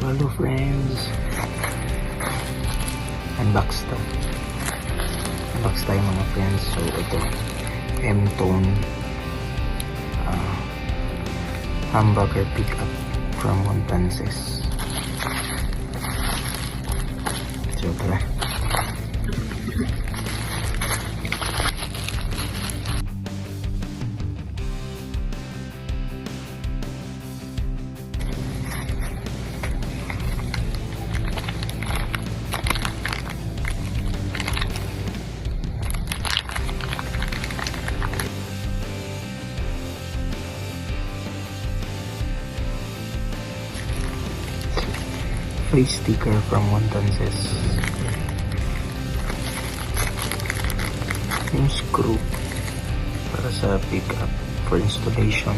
Hello friends, unbox tayo mga friends. So ito, M-Tone hamburger pickup from Montances. So tara. Free sticker from Montances. Yung screw para sa pickup for installation.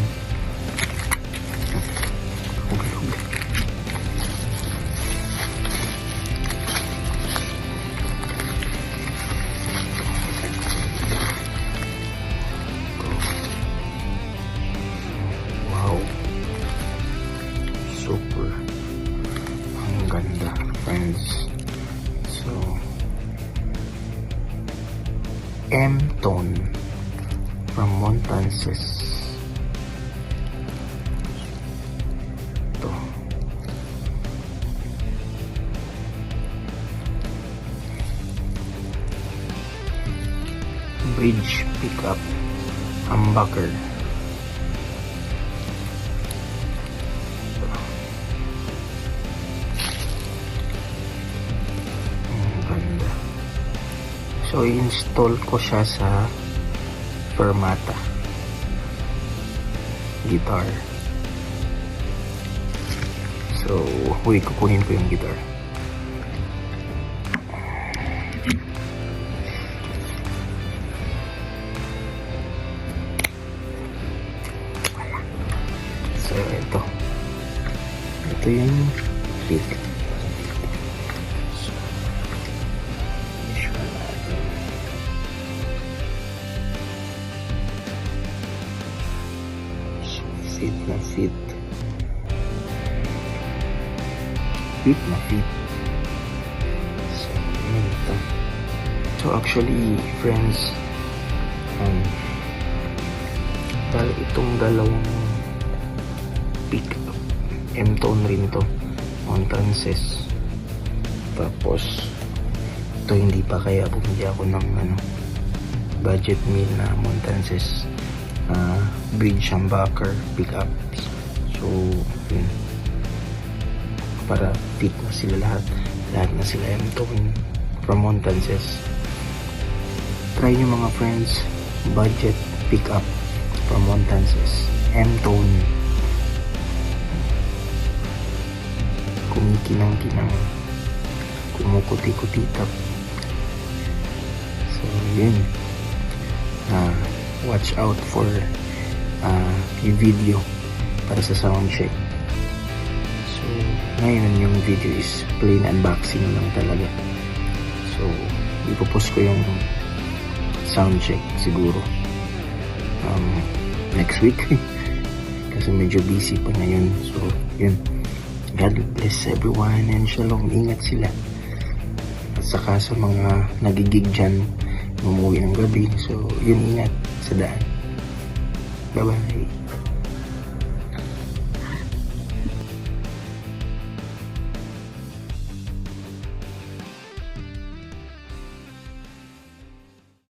Hugay. Wow, super ganda friends. So M-Tone from Montances. Ito bridge pickup humbucker. So, install ko siya sa Fermata guitar. So, kukunin ko yung guitar. So, ito yung pick. Fit na fit. So, yun ito. So actually friends, dahil itong dalawang pickup M-Tone rin to, Montances. Tapos ito hindi pa, kaya bumili ako ng budget meal na Montances bridge humbucker pickup. So yun, para fit na sila lahat na sila M-Tone from Montances. Try nyo mga friends, budget pickup from Montances, M-Tone. Kumikinang-kinang, kumukuti-kutitap. So yun, watch out for yung video para sa sound check. So ngayon yung video is plain unboxing lang talaga. So ipopost ko yung sound check siguro next week kasi medyo busy pa ngayon. So yun, God bless everyone and shalom. Ingat sila, at saka sa mga nagigig dyan umuwi ng gabi. So yun, ingat sa daan. Bye bye.